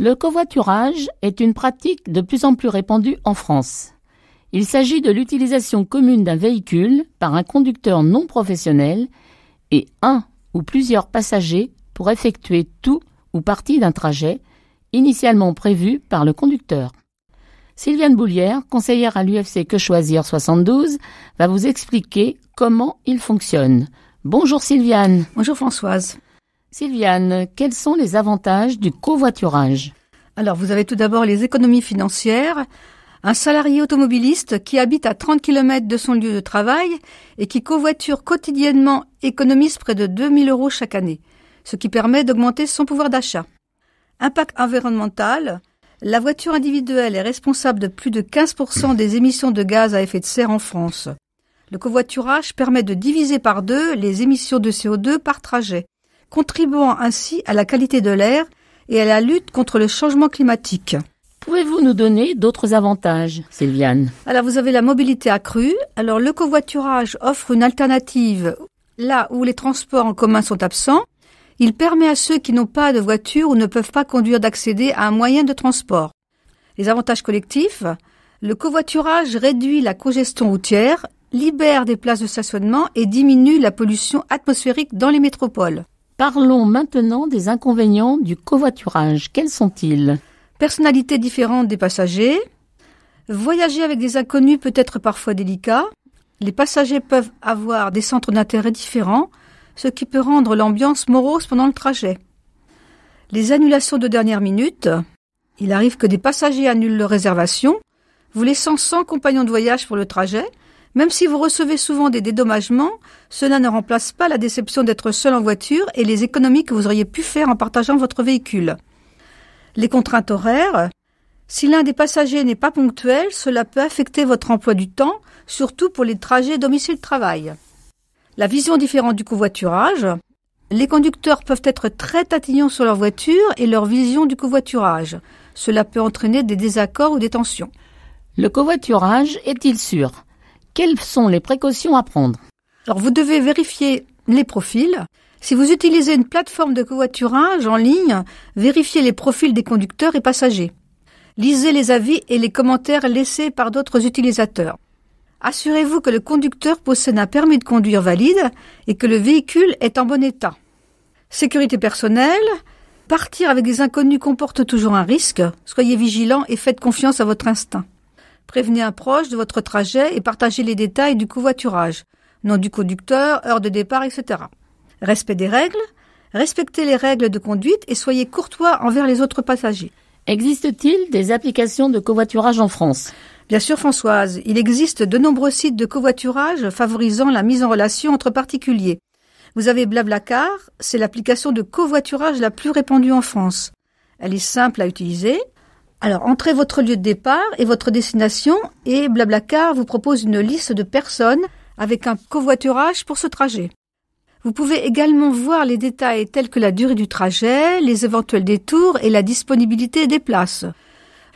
Le covoiturage est une pratique de plus en plus répandue en France. Il s'agit de l'utilisation commune d'un véhicule par un conducteur non professionnel et un ou plusieurs passagers pour effectuer tout ou partie d'un trajet initialement prévu par le conducteur. Sylviane Boulière, conseillère à l'UFC Que Choisir 72, va vous expliquer comment il fonctionne. Bonjour Sylviane. Bonjour Françoise. Sylviane, quels sont les avantages du covoiturage ? Alors, vous avez tout d'abord les économies financières. Un salarié automobiliste qui habite à 30 km de son lieu de travail et qui covoiture quotidiennement économise près de 2 000 € chaque année, ce qui permet d'augmenter son pouvoir d'achat. Impact environnemental. La voiture individuelle est responsable de plus de 15% des émissions de gaz à effet de serre en France. Le covoiturage permet de diviser par 2 les émissions de CO2 par trajet, contribuant ainsi à la qualité de l'air et à la lutte contre le changement climatique. Pouvez-vous nous donner d'autres avantages, Sylviane ? Alors, vous avez la mobilité accrue. Alors, le covoiturage offre une alternative là où les transports en commun sont absents. Il permet à ceux qui n'ont pas de voiture ou ne peuvent pas conduire d'accéder à un moyen de transport. Les avantages collectifs. Le covoiturage réduit la congestion routière, libère des places de stationnement et diminue la pollution atmosphérique dans les métropoles. Parlons maintenant des inconvénients du covoiturage. Quels sont-ils ? Personnalités différentes des passagers. Voyager avec des inconnus peut être parfois délicat. Les passagers peuvent avoir des centres d'intérêt différents, ce qui peut rendre l'ambiance morose pendant le trajet. Les annulations de dernière minute. Il arrive que des passagers annulent leur réservation, vous laissant sans compagnon de voyage pour le trajet. Même si vous recevez souvent des dédommagements, cela ne remplace pas la déception d'être seul en voiture et les économies que vous auriez pu faire en partageant votre véhicule. Les contraintes horaires. Si l'un des passagers n'est pas ponctuel, cela peut affecter votre emploi du temps, surtout pour les trajets domicile-travail. La vision différente du covoiturage. Les conducteurs peuvent être très tatillons sur leur voiture et leur vision du covoiturage. Cela peut entraîner des désaccords ou des tensions. Le covoiturage est-il sûr ? Quelles sont les précautions à prendre ? Alors, vous devez vérifier les profils. Si vous utilisez une plateforme de covoiturage en ligne, vérifiez les profils des conducteurs et passagers. Lisez les avis et les commentaires laissés par d'autres utilisateurs. Assurez-vous que le conducteur possède un permis de conduire valide et que le véhicule est en bon état. Sécurité personnelle. Partir avec des inconnus comporte toujours un risque. Soyez vigilant et faites confiance à votre instinct. Prévenez un proche de votre trajet et partagez les détails du covoiturage. Nom du conducteur, heure de départ, etc. Respect des règles. Respectez les règles de conduite et soyez courtois envers les autres passagers. Existe-t-il des applications de covoiturage en France ? Bien sûr, Françoise. Il existe de nombreux sites de covoiturage favorisant la mise en relation entre particuliers. Vous avez Blablacar, c'est l'application de covoiturage la plus répandue en France. Elle est simple à utiliser. Alors, entrez votre lieu de départ et votre destination et Blablacar vous propose une liste de personnes avec un covoiturage pour ce trajet. Vous pouvez également voir les détails tels que la durée du trajet, les éventuels détours et la disponibilité des places.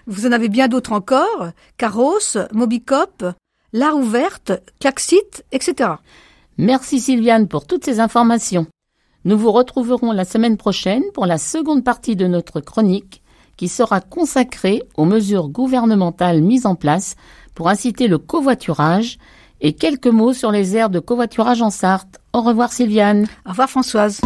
Vous en avez bien d'autres encore, Caros, Mobicop, La Ouverte, Klaxit, etc. Merci Sylviane pour toutes ces informations. Nous vous retrouverons la semaine prochaine pour la seconde partie de notre chronique qui sera consacrée aux mesures gouvernementales mises en place pour inciter le covoiturage et quelques mots sur les aires de covoiturage en Sarthe. Au revoir Sylviane. Au revoir Françoise.